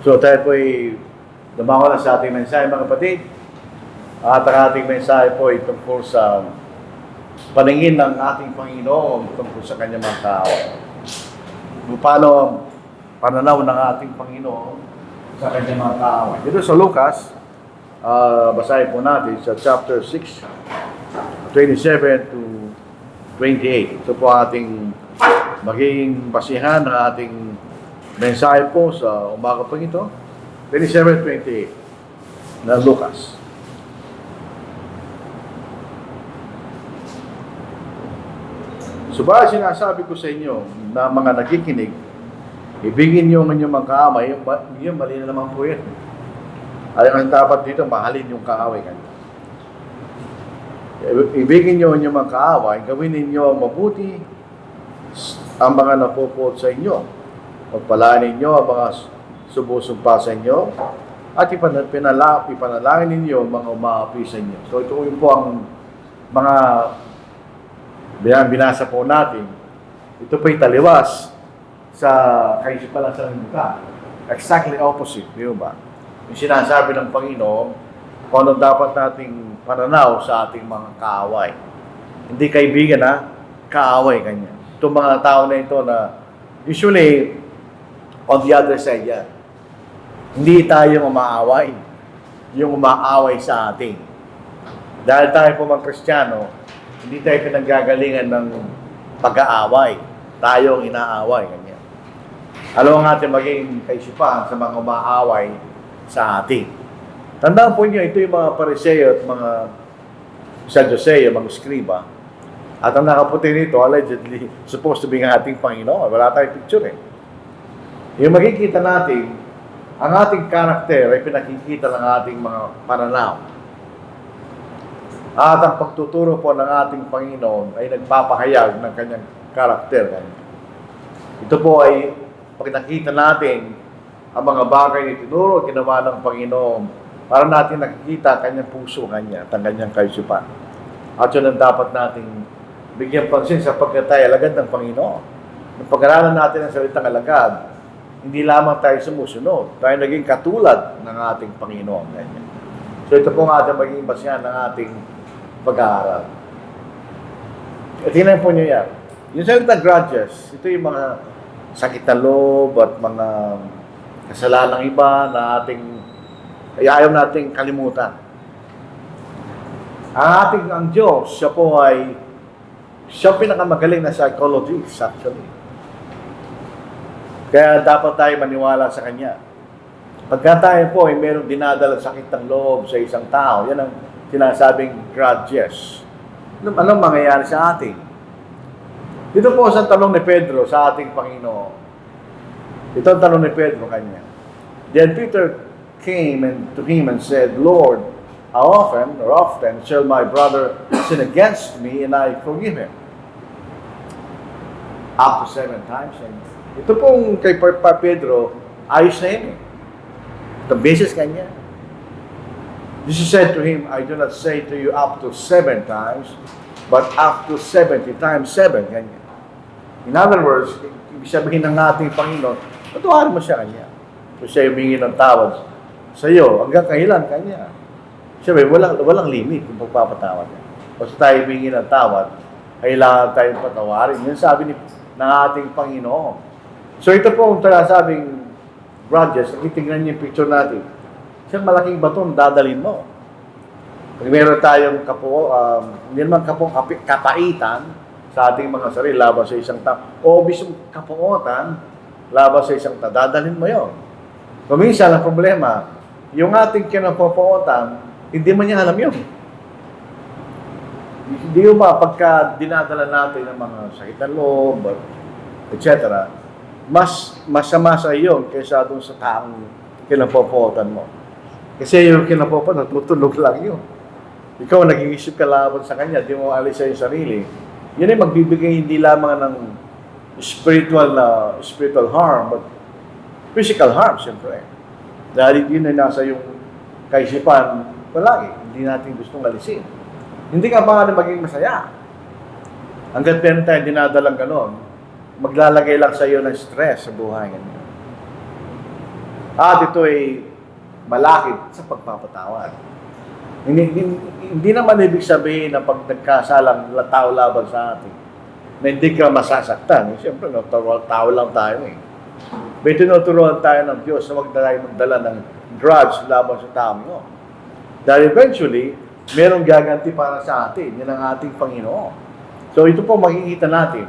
So tayo po ay dumako na sa ating mensahe mga kapatid. At ang ating mensahe po ay tungkol sa paningin ng ating Panginoon tungkol sa kanyang mga tao. Paano ang pananaw ng ating Panginoon sa kanyang mga tao. Dito sa Lucas, basahin po natin sa chapter 6, 27 to 28. Ito po ating magiging basihan ng ating mensahe po sa umaga po ito, 27-28 na Lucas. Subalit sinasabi ko sa inyo na mga nakikinig, ibigin niyo ang inyong mga kaaway, yung mali na naman po yan. Ang dapat dito, mahalin yung kaaway kanyo. Ibigin niyo ang inyong mga kaaway, gawin ninyo mabuti ang mga napupot sa inyo. Pagpalaan ninyo ang mga subusumpa sa inyo at ipanalangin ninyo ang mga umaapi sa inyo. So ito po ang mga binasa po natin. Ito po'y taliwas sa kaisipan lang sa mukha. Exactly opposite, di ba? Yung sinasabi ng Panginoon kung ano dapat nating pananaw sa ating mga kaaway. Hindi kaibigan na kaaway kanya. Itong mga tao na ito na usually on the other side yan. Hindi tayo umaaway. Yung umaaway sa atin. Dahil tayo po mga Kristiyano, hindi tayo pinanggagalingan ng pag-aaway. Tayo ang inaaway. Ganyan. Alam ang ating maging kaisipan sa mga umaaway sa atin. Tandaan po niyo, ito yung mga Pariseo at mga Sadduceo, mga Skriba. At ang nakaputi nito, allegedly, supposed to be ng ating Panginoon. Wala tayong picture eh. Yung makikita natin, ang ating karakter ay pinakikita ng ating mga pananaw. At ang pagtuturo po ng ating Panginoon ay nagpapahayag ng kanyang karakter. Ito po ay pag nakita natin ang mga bagay na tinuro at ginawa ng Panginoon para natin nakikita ang kanyang puso kanya at ang kanyang kaisipan. At yun ang dapat nating bigyan pansin sapagkat tayo alagad ng Panginoon. Nung pag-aralan natin ang salitang alagad, hindi lamang tayo sumusunod. Tayo naging katulad ng ating Panginoon. So ito po ang ating magiging basihan ng ating pag-aaral. At tingnan po nyo yan. Yung salitang grudges, ito yung mga sakit na loob at mga kasalanang iba na ayaw nating kalimutan. Ang Diyos, siya po ay pinakamagaling na psychologist actually. Kaya dapat tayo maniwala sa Kanya. Pagka tayo po ay mayroong dinadala sakit ng loob sa isang tao, yan ang sinasabing grudges. Anong mangyayari sa atin? Dito po sa tanong ni Pedro sa ating Panginoon. Ito ang tanong ni Pedro kanya. Then Peter came to him and said, Lord, how often shall my brother sin against me and I forgive him? Up to 7 times. And ito pong kay Pedro, ayos na yun eh. Itong beses kanya. Jesus said to him, I do not say to you up to 7 times, but up to 70 times 7. Kanya. In other words, ibig sabihin ng ating Panginoon, patuwarin mo siya kanya. Kung siya humingi ng tawad sa iyo, hanggang kailan kanya. Siyempre, walang limit kung pagpapatawad niya. Basta tayo humingi ng tawad, kailangan tayong patawarin. Yun sabi ng ating Panginoon. So ito po ang sabing grudges, nakitingnan niyo yung picture natin. Isang malaking baton, dadalhin mo. Pag meron tayong hindi naman kapaitan sa ating mga sarili laban sa isang tao, o bisong kapuotan laban sa isang tao, dadalhin mo yun. Kuminsan ang problema, yung ating kinapuotan, hindi man niya alam yun. Hindi mo ba, pagka dinadala natin ng mga sakit ng loob, etc., mas masama sa iyo kaysa doon sa taong kinapopotan mo. Kasi yung kinapopotan, natutulog lang yun. Ikaw, nag-iisip ka laban sa kanya, di mo alis sa iyong sarili. Yun ay magbibigay hindi lamang ng spiritual harm, but physical harm, siyempre. Dahil yun ay nasa yung kaisipan palagi. Hindi natin gustong alisin. Hindi ka pa nga maging masaya. Hanggat meron tayo dinadalang ganon, maglalagay lang sa iyo ng stress sa buhay. At ito ay malakit sa pagpapatawad. Hindi naman ibig sabihin na pag nagkasalang tao laban sa atin, na hindi ka masasaktan. Siyempre, tao lang tayo eh. May tinuturuan tayo ng Diyos na huwag tayo magdala ng grudge laban sa tao mo. Dahil eventually, merong gaganti para sa atin. Yan ang ating Panginoon. So ito po makikita natin.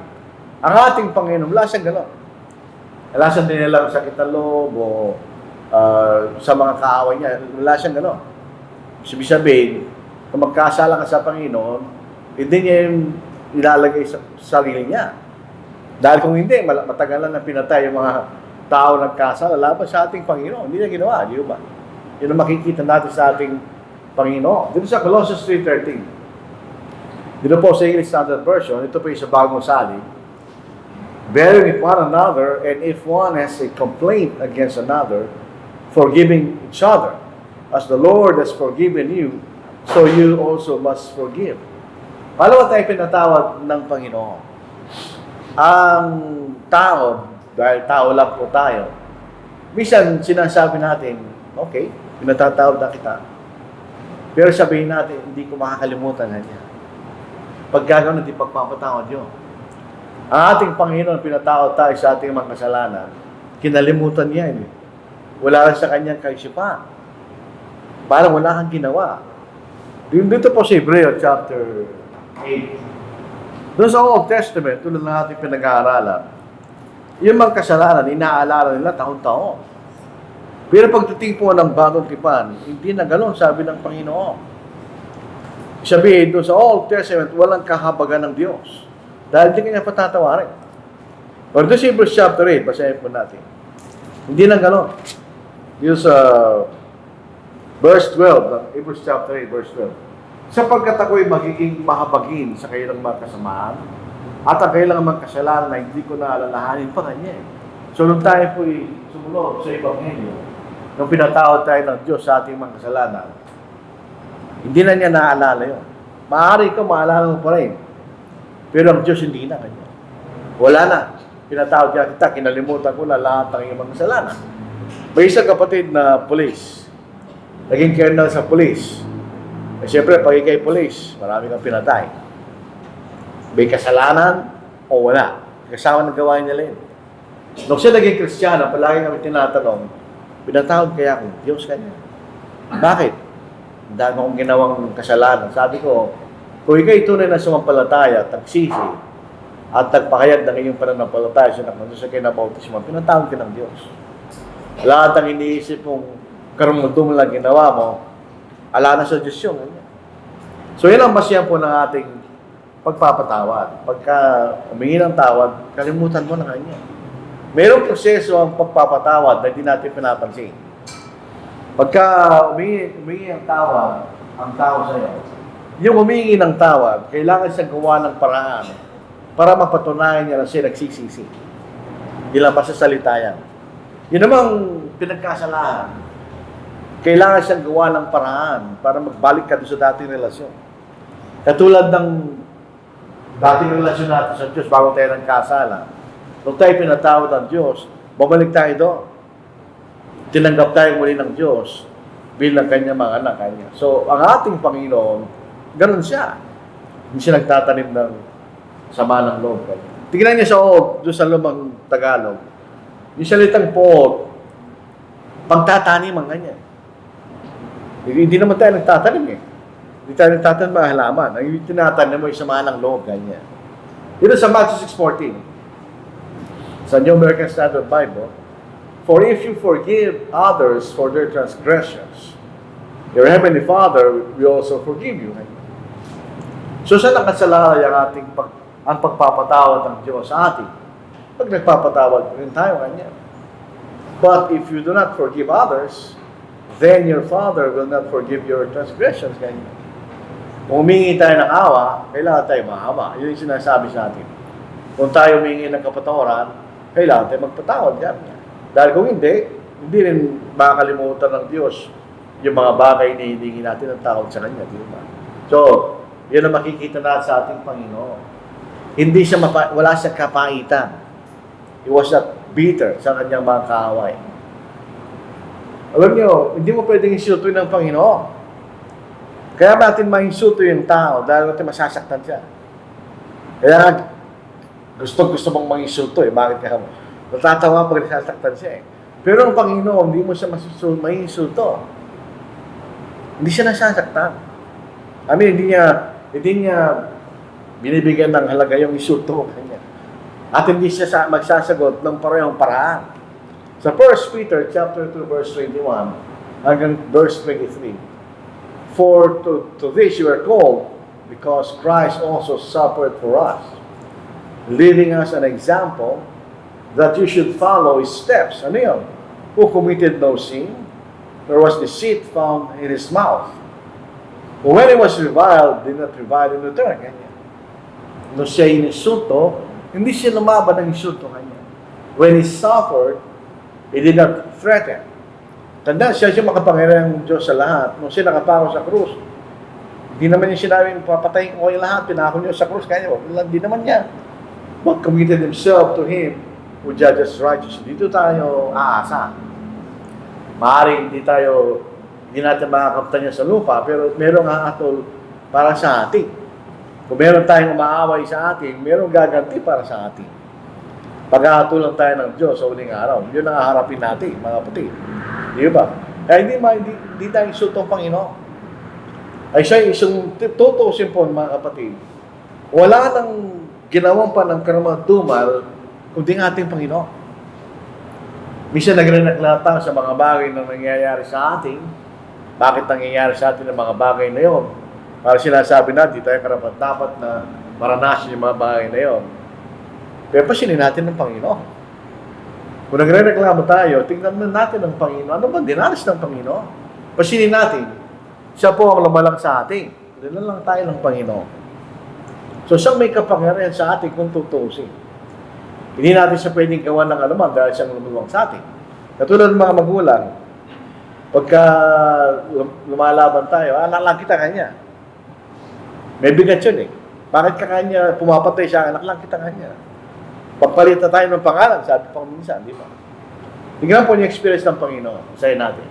Ang ating Panginoon, wala siyang gano'n. Wala siyang dinilang sakit na loob o sa mga kaaway niya. Wala siyang gano'n. Ibig sabihin, kung magkasala ka sa Panginoon, hindi niya yung ilalagay sa sarili niya. Dahil kung hindi, matagalan na pinatay yung mga tao nagkasala laban sa ating Panginoon. Hindi niya ginawa, di ba? Yun ang makikita natin sa ating Panginoon. Dito sa Colossians 3:13. Dito po sa English Standard Version, ito po yung sa bagong saling. Bearing with one another, and if one has a complaint against another, forgiving each other. As the Lord has forgiven you, so you also must forgive. Paano tayo pinatawad ng Panginoon? Ang tao, dahil tao lang po tayo, minsan sinasabi natin, okay, pinatatawad na kita. Pero sabihin natin, hindi ko makakalimutan na niya. Pag gagawin natin pagpapatawad yun. Ang ating Panginoon, pinatawad tayo sa ating mga kasalanan, kinalimutan niya yun. Wala lang sa kanyang kaisipan. Parang wala kang ginawa. Dito po sa Hebreo chapter 8. Doon sa Old Testament, tulad ng ating pinag-aaralan, yung mga kasalanan, inaalala nila taon-taon. Pero pagdating po ng bagong tipan, hindi na gano'n, sabi ng Panginoon. Sabihin doon sa Old Testament, walang kahabagan ng Diyos. Dahil hindi kanya patatawarin. Pero doon sa Hebrews chapter 8, basahin po natin. Hindi na gano'n. Yung sa verse 12, ng Hebrews chapter 8, verse 12. Sapagkat ako'y magiging mahabagin sa kailang mga kasamaan, at ang kailang mga kasalanan na hindi ko naalalahanin pa kanya. So, nung tayo po'y sumunod sa Ebanghelyo, nung pinatawad tayo ng Diyos sa ating mga kasalanan, hindi na niya naaalala yun. Maaari ka, maalala mo pa rin. Pero ang Diyos hindi na kanya. Wala na. Pinatawad niya kita, kinalimutan ko na lahat ng iyong mga kasalanan. May isang kapatid na pulis, naging colonel sa pulis. Eh, siyempre, pag ikay pulis, marami kang pinatay. May kasalanan o wala. Kasama ng gawain niya rin. Nung siya naging Kristiyano, palagi kami tinatanong, pinatawad kaya ako, Diyos kanya. Bakit? Dahil akong ginawang kasalanan. Sabi ko, kung ikay tunay na sumampalataya, tagsisi, at tagpakayag ng iyong pananampalataya, sinakman sa kinabautismo, pinatawad ka ng Diyos. Lahat ang iniisip mong karumundum lang ginawa mo, ala na sa Diyos yun. So, yan ang basihan po ng ating pagpapatawad. Pagka humingi ng tawad, kalimutan mo na kanya. Mayroong proseso ang pagpapatawad na hindi natin pinapansin. Pagka humingi ng tawad, ang tao sa iyo, yung humingi ng tawad, kailangan siyang gawa ng paraan para mapatunayan niya na siya nagsisisi. Hindi lang pasasalita yan. Yun namang pinagkasalahan, kailangan siyang gawa ng paraan para magbalik ka doon sa dating relasyon. Katulad ng dating relasyon natin sa Diyos bago tayo ng kasala. Nung tayo pinatawad ng Diyos, babalik tayo doon. Tinanggap tayo muli ng Diyos bilang kanya mga anak kanya. So, ang ating Panginoon, ganun siya. Hindi siya nagtatanim ng sama ng loob. Tingnan niya sa Old, doon sa lumang Tagalog. Yung salitang poot, pagtatanim ang ganyan. Hindi naman tayo nagtatanim eh. Hindi tayo nagtatanim mga halaman. Ang tinatanim mo yung samahan ng loob, ganyan. Dito sa Matthew 6:14, sa New American Standard Bible, for if you forgive others for their transgressions, your heavenly Father will also forgive you. So, saan nakasalalay ang pagpapatawad ng Diyos sa atin? Pag nagpapatawad rin tayo kanya. But if you do not forgive others, then your Father will not forgive your transgressions. Kanya. Kung humingi tayo ng awa, kailangan tayo maawa. Yun yung sinasabi sa atin. Kung tayo humingi ng kapatawaran, kailangan tayo magpatawad. Dahil kung hindi rin makakalimutan ng Diyos yung mga bagay na hiningi natin ng tawad sa Kanya. Diba? So, yun ang makikita natin sa ating Panginoon. Hindi siya wala siyang kapaitan. He was not bitter sa kanyang mga kaaway. Alam nyo, hindi mo pwedeng insultuin ng Panginoon. Kaya natin ma-insulto yung tao dahil natin masasaktan siya. Kaya gusto mong mang-insulto eh. Bakit ka mo? Natatawa pag nasasaktan siya eh. Pero ang Panginoon, hindi mo siya ma-insulto. Hindi siya nasasaktan. I mean, hindi niya binibigyan ng halaga yung insulto mo kanya. At hindi siya magsasagot ng parehong paraan. Sa 1 Peter chapter 2 verse 21 hanggang verse 23. For to this you are called, because Christ also suffered for us, leaving us an example that you should follow his steps. Ano yun? Who committed no sin, nor was deceit found in his mouth. But when he was reviled, did not revile in return. Ganyan. Nung siya ininsulto, hindi siya lumaban ng insulto kanya. When he suffered, he did not threaten. Tanda, siya makapangyarihang Diyos sa lahat. Nung siya nakapako sa krus, hindi naman niya sinabing, papatayin ko kayo lahat, pinako niyo sa krus, kanya, hindi naman niya. But committed himself to him who judges righteously. Dito tayo aasa. Maaaring hindi natin makakamtan niya sa lupa, pero merong hahatol para sa atin. Kung meron tayong umaaway sa atin, merong gaganti para sa atin. Pag-ahatulan tayo ng Diyos sa uling araw, yun ang haharapin natin, mga kapatid. Di ba? Kaya hindi tayo insultong Panginoon. Ay siya isang tutusin po, mga kapatid. Wala nang ginawang pa ng karamatumal kundi ang ating Panginoon. Minsan nagre-reklamo sa mga bagay na nangyayari sa atin. Bakit nangyayari sa atin ang mga bagay na yon? Para sinasabi natin, tayo karapat-dapat na maranasan yung mga bagay na yon. Pero pasinin natin ng Panginoon. Kung nagre-reklamo tayo, tingnan natin ng Panginoon. Ano ba dinanas ng Panginoon? Pasinin natin. Siya po ang lumalang sa atin. Dinan lang tayo ng Panginoon. So siyang may kapangyarihan sa atin kung tutusin. Hindi natin siya pwedeng gawa ng anuman dahil siyang lumulong sa atin. Katulad ng mga magulang, pagka lumalaban tayo, anak lang kita kanya. May bigat yun eh. Bakit ka kanya pumapatay siya, anak lang kita kanya. Pagpalita tayo ng pangalan, sabi pa minsan, di ba? Tingnan po yung experience ng Panginoon. Sa'yo natin.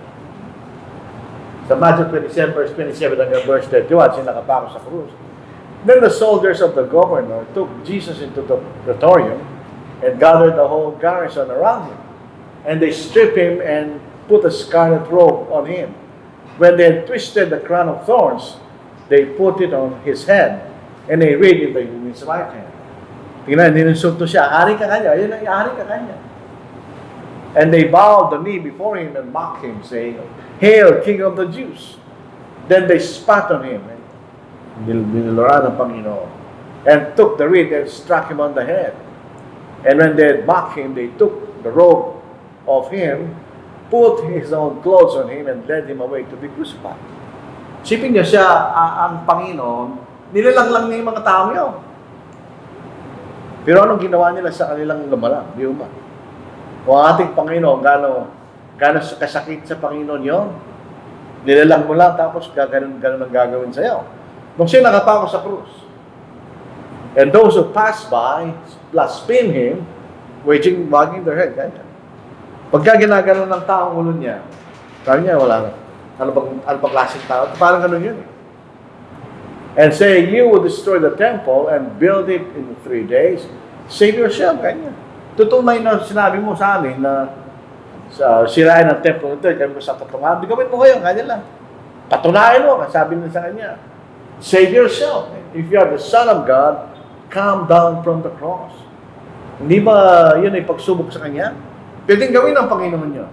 Sa Matthew 27, verse 27 hanggang verse 31, siya nakapako sa krus. Then the soldiers of the governor took Jesus into the praetorium and gathered the whole garrison around him. And they stripped him and put a scarlet robe on him. When they had twisted the crown of thorns, they put it on his head, and they laid it in his right hand. Tingnan, nininsulto siya, hari ka kanya, ayun ang hari ka kanya. And they bowed the knee before him and mocked him, saying, Hail, King of the Jews! Then they spat on him, niluran ng Panginoon, and took the reed and struck him on the head. And when they had mocked him, they took the robe of him, put his own clothes on him, and led him away to be crucified. Sipin niya siya, ang Panginoon, nilalanglang niya yung mga tao niyo. Pero anong ginawa nila sa kanilang lumalang? Di ba? Kung ang ating Panginoon, gano'n kasakit sa Panginoon yon, nilalang mo lang, tapos gano'n ang gagawin sa'yo. Nung siya nakapako sa krus, and those who passed by, blaspheme him, wagging their head, ganyan. Pagka ginagano ng taong ulo niya, sabi niya, wala na. Ano bang klaseng tao? Parang ganun yun eh. And say, you will destroy the temple and build it in 3 days. Save yourself, ganyan. Tutunay na sinabi mo sa amin na sirain ang temple ito, kami mo sa katungan. Gawin mo ngayon, ganyan lang. Patunayan mo, sabi niya sa kanya. Save yourself. If you are the Son of God, come down from the cross. Hindi ba yun ay pagsubok sa kanya? Pwedeng gawin ng Panginoon yun.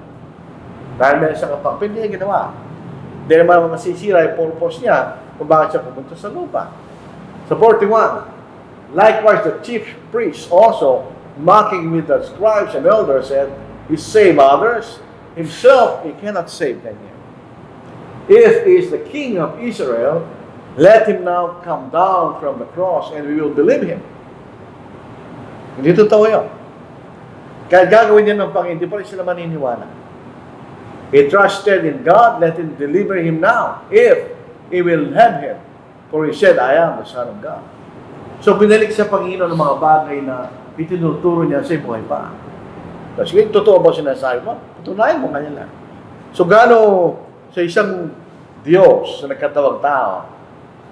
Dahil meron siya kapag, pwede niya ginawa. Hindi naman masisira yung purpose niya kung bakit siya pumunta sa lupa. Sa 41, likewise the chief priests also, mocking with the scribes and elders, said, He saved others, himself he cannot save them. If he is the king of Israel, let him now come down from the cross and we will believe him. Hindi totoo yun. Kaya gagawin niya ng Panginoon, hindi pa rin sila maniniwala. He trusted in God, let him deliver him now, if he will have him. For he said, I am the Son of God. So pinalik sa Panginoon ng mga bagay na itinuturo niya sa buhay pa. Tapos totoo ba sinasabi mo? Patunayan mo kanya lang. So gaano sa isang Diyos na nagkatawang tao,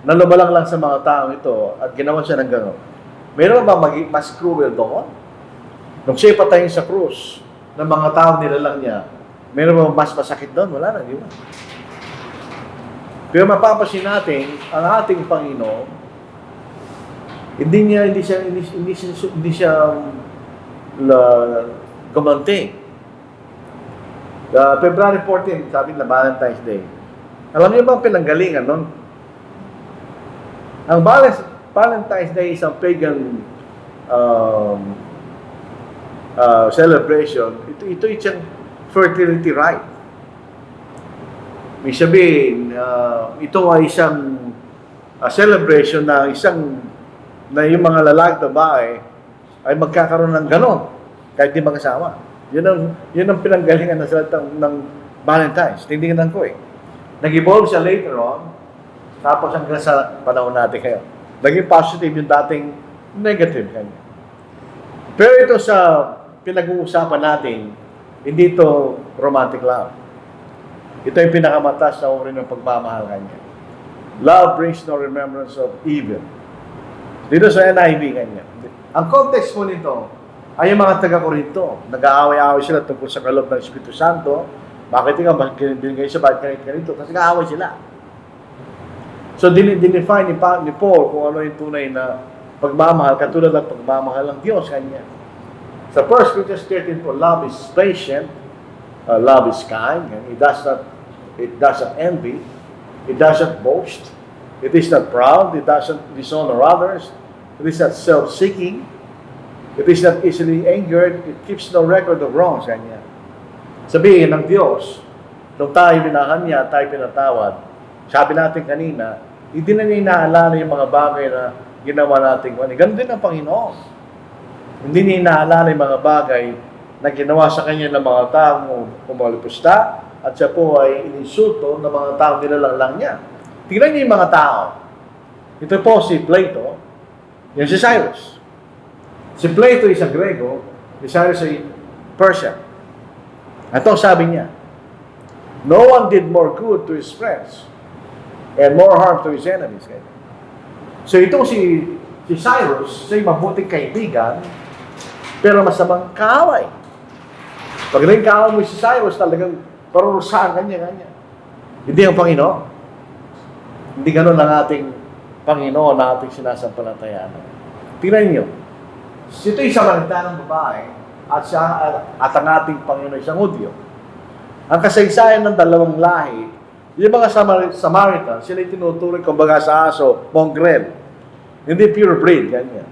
na lumalang lang sa mga taong ito at ginawa siya ng gano'n, meron ba mas cruel doon? Nung siya patayin sa krus, ng mga taong nilalang niya, meron ba mas masakit doon? Wala na, di ba? Pero mapapansin natin, ang ating Panginoon, hindi siya gumanti. February 14, sabi na Valentine's Day. Alam niyo ba ang pinanggalingan nun? Ang Valentine's Day is a pagan celebration. Ito isang fertility rite. May sabihin, ito ay isang celebration na yung mga lalaki at babae ay magkakaroon ng ganon kahit di magkasama. Yun ang pinanggalingan ng salita ng Valentine's. Tingnan ko eh. Nag-evolve siya later on, tapos hanggang sa panahon natin kayo. Naging positive yung dating negative kanya. Pero ito sa pinag-uusapan natin, hindi ito romantic love. Ito yung pinakamataas na uri ng pagmamahal kanya. Love brings no remembrance of evil. Dito sa NIV kanya. Ang context mo nito ay yung mga taga-Korinto. Nag-aaway-aaway sila tungkol sa kaloob ng Espiritu Santo. Bakit nga binigay sa bakit ganito? Kasi nag-aaway sila. So, dinefine ni Paul kung ano yung tunay na pagmamahal, katulad ng pagmamahal ng Diyos kanya. Sa 1 Corinthians 13 po, love is patient, love is kind, and it does not envy, it does not boast, it is not proud, it doesn't dishonor others, it is not self-seeking, it is not easily angered, it keeps no record of wrongs, kanya. Sabihin ng Diyos, nung tayo binahan niya, tayo pinatawad, sabi natin kanina, hindi na niya inaalala yung mga bagay na ginawa natin. Ganun din ang Panginoon. Hindi niya inaalala yung mga bagay na ginawa sa kanya ng mga taong umalipusta at siya po ay ininsulto ng mga taong nilalang lang niya. Tingnan niyo yung mga tao. Ito po si Plato, yan si Cyrus. Si Plato ay isang Grego, si Cyrus ay Persian. Ito sabi niya, no one did more good to his friends and more harm to his enemies. So itong si Cyrus, siya'y mabuting kaibigan, pero masamang kaaway. Pag rin kaaway mo si Cyrus, talagang parurusahan kanya. Hindi ang Panginoon. Hindi ganun ang ating Panginoon na ating sinasampalatayaan. Tingnan niyo, ito'y Samaritanang babae at ang ating Panginoon isang Hudyo. Ang kasaysayan ng dalawang lahi, yung mga Samaritan, sila tinuturing kumbaga sa aso, mongrel. Hindi pure breed, ganyan.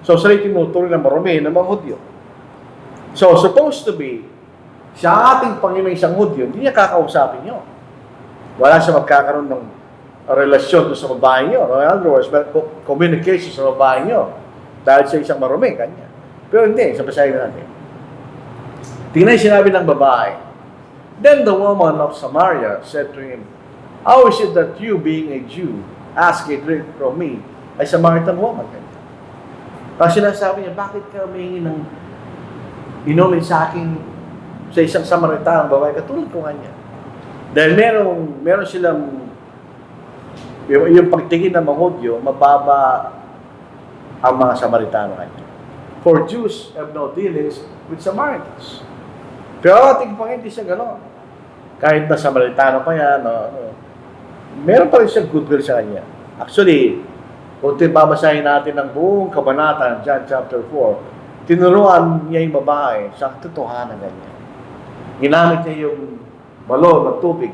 So sila tinuturing na marumi ng mga Hudyo. So supposed to be, sa ating Panginoon isang Hudyo, hindi niya kakausapin nyo. Wala siya magkakaroon ng relasyon sa babae nyo. In other words, communication sa babae nyo. Dahil sa isang marumi, ganyan. Pero hindi, sa basahin natin. Tingnan sinabi ng babae, then the woman of Samaria said to him, how is it that you, being a Jew, ask a drink from me, a Samaritan woman? Kasi sinasabi niya, bakit ka humingi ng inumin sa akin sa isang Samaritan babae? Katulad ko kanya. Dahil meron silang, yung pagtingin ng mga Hudyo, mababa ang mga Samaritano kanya. For Jews have no dealings with Samaritans. Pero ating Panginoon, hindi siya gano'n. Kahit na Samaritano pa yan, meron pa rin siyang goodwill sa kanya. Actually, kung babasahin natin ng buong kabanata, John chapter 4, tinuruan niya yung babae sa katotohanan ganyan. Ginamit niya yung balon ng tubig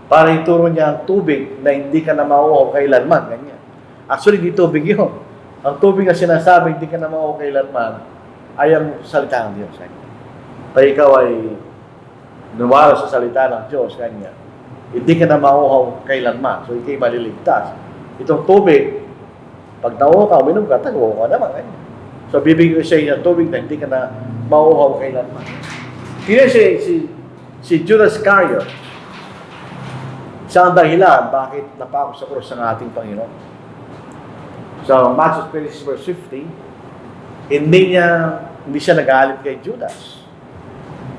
para ituro niya ang tubig na hindi ka na mauuhaw kailanman. Ganyan. Actually, di tubig yun. Ang tubig na sinasabi, hindi ka na mauuhaw kailanman, ay ang salita ng Diyos. Kaya ikaw ay nuwala sa salita ng Diyos, kanya. Hindi ka na mauuhaw kailanman. So, ikay maliligtas. Itong tubig, pag nauuhaw ka, uminom ka, taguhaw ka naman. Kanya. So, bibigyan ko sa inyo tubig na hindi ka na mauuhaw kailanman. Tingnan si Judas Iscariot. Siya ang dahilan bakit napako sa krus ng ating Panginoon. So, Matthew 26 verse 50, hindi siya nagalit kay Judas.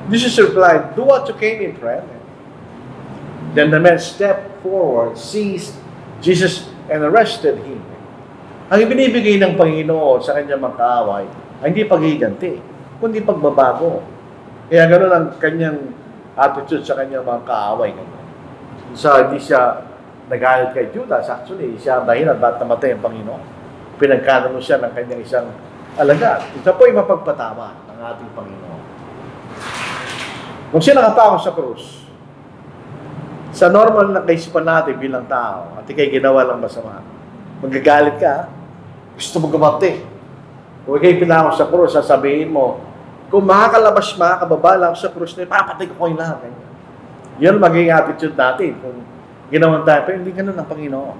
Jesus replied, do what you came in, friend. Then the man stepped forward, seized Jesus, and arrested him. Ang ibinibigay ng Panginoon sa kanyang mga kaaway ay hindi paghiganti, kundi pagbabago. Kaya ganoon ang kanyang attitude sa kanyang mga kaaway. Hindi siya nagalit kay Judas. Actually, siya ang dahilan ba't namatay ang Panginoon. Pinagkano siya ng kanyang isang alagad. Ito po ay mapagpatawad ng ating Panginoon. Kung siya nakapako sa krus, sa normal na kaisipan natin bilang tao, at ikay ginawa lang masama, magagalit ka, gusto mo gumati. Kung ikay pinako sa krus, sasabihin mo, kung makakababa lang sa krus na papatay ko yung lahat. Yan magiging attitude natin kung ginawan tayo. Pero hindi ganun ang Panginoon.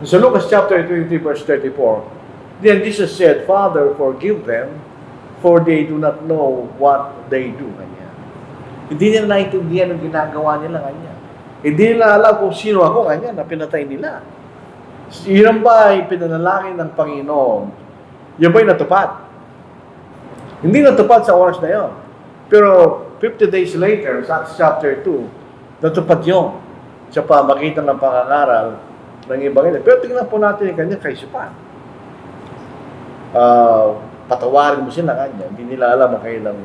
Sa Lucas chapter 23 verse 34, then Jesus said, Father, forgive them, for they do not know what they do. Kanya. Hindi nila naintindihan ang ginagawa nila kanya. Hindi nila alam kung sino ako kanya na pinatay nila. Yun ba ay pinanalangin ng Panginoon? Yun ba ay natupad? Hindi natupad sa oras na yun. Pero 50 days later, sa Acts chapter 2, natupad yun sa pamagitan ng pangangaral ng Ebanghelyo. Pero tingnan po natin yung kanyang kaisipan. Patawarin mo sila kanya. Hindi nila alam ang kailang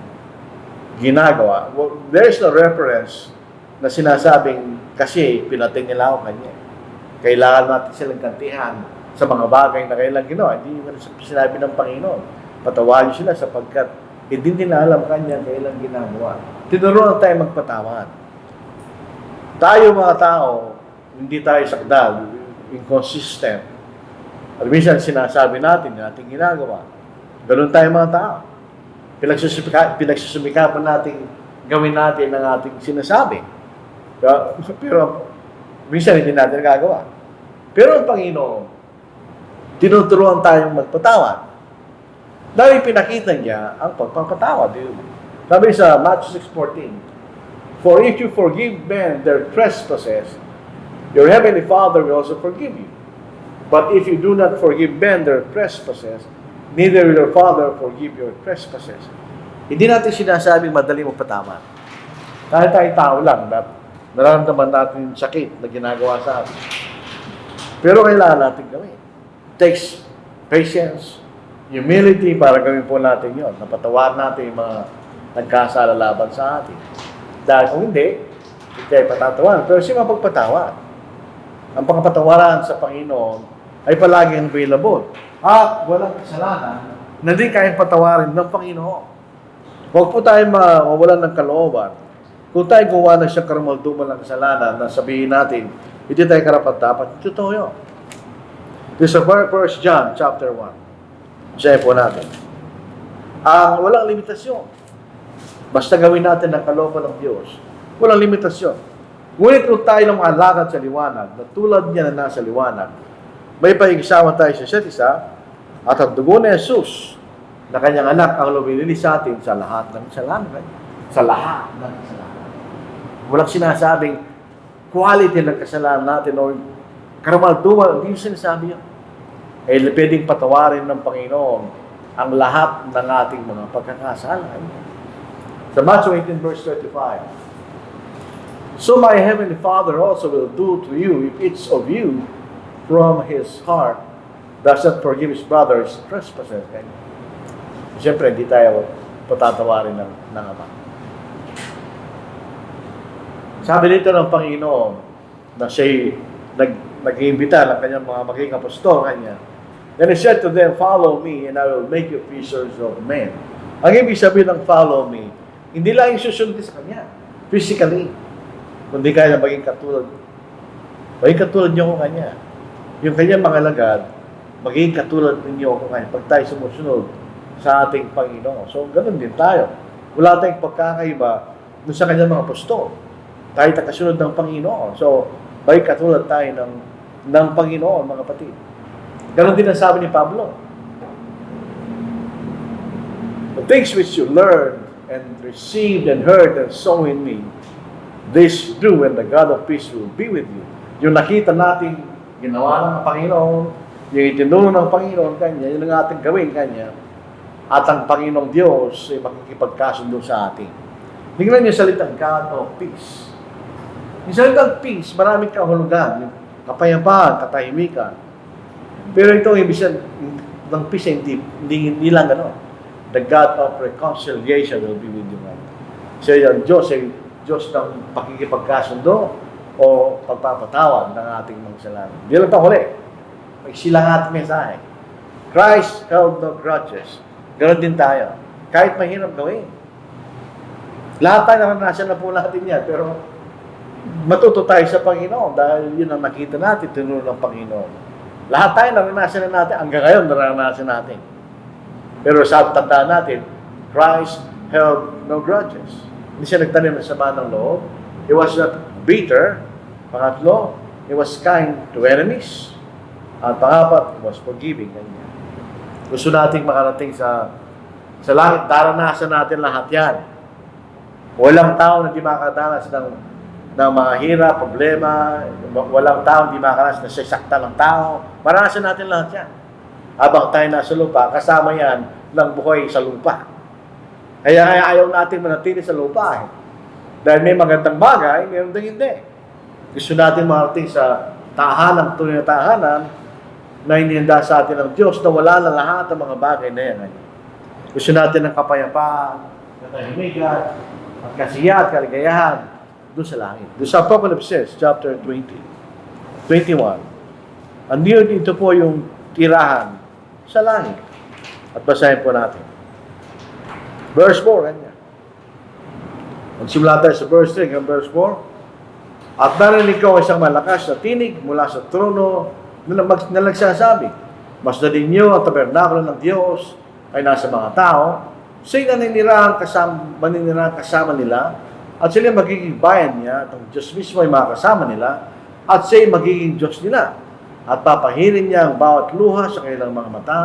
ginagawa. Well, there's no reference na sinasabing kasi pinatay nila ako kanya. Kailangan natin silang kantihan sa mga bagay na kailang ginawa. Hindi yung sinabi ng Panginoon. Patawarin sila sapagkat hindi nila alam kanya kailang ginagawa. Tinuruan tayo magpatawad. Tayo mga tao, hindi tayo sakdal, inconsistent. At minsan sinasabi natin na ating ginagawa. Ganun tayo mga tao. Pinagsusumikapan natin gawin natin ang ating sinasabi. Pero minsan hindi natin nagagawa. Pero ang Panginoon, tinuturuan tayong magpatawad. Dahil pinakita niya ang pagpapatawad. Sabi sa Matthew 6:14, for if you forgive men their trespasses, your heavenly Father will also forgive you. But if you do not forgive men their trespasses, neither will your Father forgive your trespasses. Hindi natin sinasabing madali magpatawad. Kahit tayo tao lang, nararamdaman natin yung sakit na ginagawa sa atin. Pero kailangan natin gawin. It takes patience, humility para gawin po natin yun. Napatawarin natin yung mga nagkasala laban sa atin. Dahil kung hindi tayo patatawaran. Pero siya mapagpatawad. Ang pangpatawaran sa Panginoon ay palaging available. At walang kasalanan na hindi kayang patawarin ng Panginoon. Huwag po tayo mawalan ng kalooban. Kung tayo gumawa na siyang karumaldumal ng kasalanan na sabihin natin, hindi tayo karapat-dapat, totoo yun. This is 1 John chapter 1. Siya po natin. Ang walang limitasyon. Basta gawin natin ang kalooban ng Diyos. Walang limitasyon. Ngunit kung tayo ng mga lakad sa liwanag, na tulad niya na nasa liwanag, may pakikisawa tayo sa isa't isa, at ang dugo ni Jesus, na kanyang anak ang lumilili sa atin sa lahat ng kasalanan. Sa lahat ng kasalanan. Walang sinasabing quality ng kasalanan natin o karamal-dumal. Hindi yung sinasabi yun. Eh, pwedeng patawarin ng Panginoon ang lahat ng ating mga pagkakasala. Sa Matthew 18 verse 35, so my heavenly Father also will do to you if each of you from his heart does not forgive his brother's trespasses. Siyempre, hindi tayo patatawarin ng Ama. Sabi dito ng Panginoon na siya'y nag-iimbita ng kanyang mga magiging apostol kanya. Then he said to them, follow me and I will make you fishers of men. Ang ibig sabihin ng follow me, hindi lang yung susunod sa kanya, physically, kundi kaya na maging katulad niyo kung kanya. Yung kanyang mga lagad, magiging katulad ninyo kung kanya pag tayo sumusunod sa ating Panginoon. So, ganun din tayo. Wala tayong pagkakaiba dun sa kanyang mga apostol. Tayo kasunod ng Panginoon. So, may katulad tayo ng Panginoon, mga kapatid. Ganun din ang sabi ni Pablo. The things which you learned and received and heard and saw in me, this do and the God of peace will be with you. Yung nakita natin, ginawa ng Panginoon, yung itinuro ng Panginoon kanya, yun ang ating gawin kanya, at ang Panginoong Diyos ay makikipagkasundo sa atin. Tingnan niyo salitang God of peace. Yung salitang peace, maraming kahulugan. Yung kapayapaan, katahimikan. Pero ito, ibig sabihin ng peace, hindi lang ano. The God of reconciliation will be with you. So yung Diyos ay Diyos ng pakikipagkasundo o pagpapatawad ng ating mga kasalanan. Di lang pa huli. May silang ating mensahe. Christ held no grudges. Ganon din tayo. Kahit mahirap gawin. Lahat tayo naranasan na po natin yan. Pero matuto tayo sa Panginoon dahil yun ang nakita natin, tinuro ng Panginoon. Lahat tayo naranasan na natin. Hanggang ngayon naranasan natin. Pero sa tandaan natin, Christ held no grudges. Hindi siya nagtanim ng sama ng loob. He was not bitter. Pangatlo, he was kind to enemies. At pangapat, he was forgiving. Ganyan. Gusto nating makarating sa langit. Daranasan natin lahat yan. Walang tao na di makadanas ng mga hirap, problema. Walang tao na di makadanas na sasaktan ng tao. Maranasan natin lahat yan. Habang tayo nasa lupa, kasama yan ng buhay sa lupa. Kaya ayaw natin manatili sa lupa. Dahil may magandang bagay, mayroon din hindi. Gusto natin makarating sa tahanan, tunay na tahanan, na hinihanda sa atin ng Diyos na wala na lahat ng mga bagay na yan. Gusto natin ng kapayapaan, katahimikan, at kasiya at kaligayahan doon sa langit. Doon sa Apocalypse chapter 20, 21. Ang ito po yung tirahan sa langit. At basahin po natin. Verse 4, ganyan. Magsimula tayo sa verse 3 hanggang verse 4. At narinig ko isang malakas na tinig mula sa trono na nagsasabi, masdan ninyo ang tabernakulo ng Diyos ay nasa mga tao, siya'y maninirahan kasama nila, at sila magiging bayan niya, at ang Diyos mismo ay makasama nila, at siya'y magiging Diyos nila, at papahirin niya ang bawat luha sa kanilang mga mata,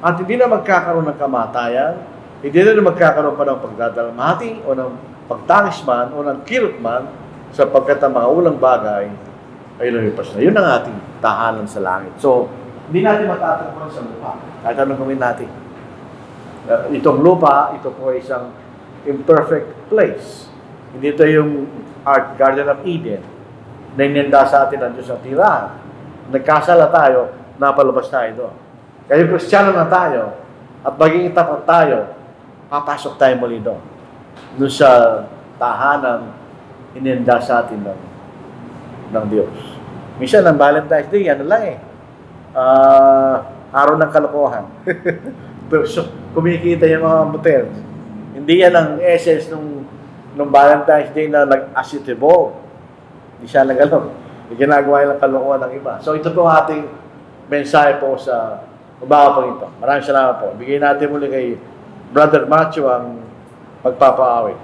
at hindi na magkakaroon ng kamatayan, hindi na magkakaroon pa ng pagdadalamhati, o ng pagtangis man, o ng kirot man, sapagkat ang mga ulang bagay ay lumipas na. Yun ang ating tahanan sa langit. So, hindi natin matatagpuan sa lupa. Kahit anong gawin natin. Itong lupa, ito po ay isang imperfect place. Hindi ito yung Garden of Eden na inenda sa atin ang Diyos ng tirahan. Nagkasala tayo, napalabas tayo doon. Kaya Kristiyano na tayo at maging tapat tayo, papasok tayo muli doon. Doon sa tahanan inenda sa atin ng Diyos. Minsan, ang Valentine's Day, ano lang araw ng kalokohan. So, kumikita yung mga motel. Hindi yan ang essence nung Valentine's Day na nag-asitibol. Hindi siya nag-alam. Ginagawa yung kalokohan ng iba. So, ito po ating mensahe po sa umaga po ito. Maraming salamat po. Bigyan natin muli kay Brother Matthew ang pagpapaawit.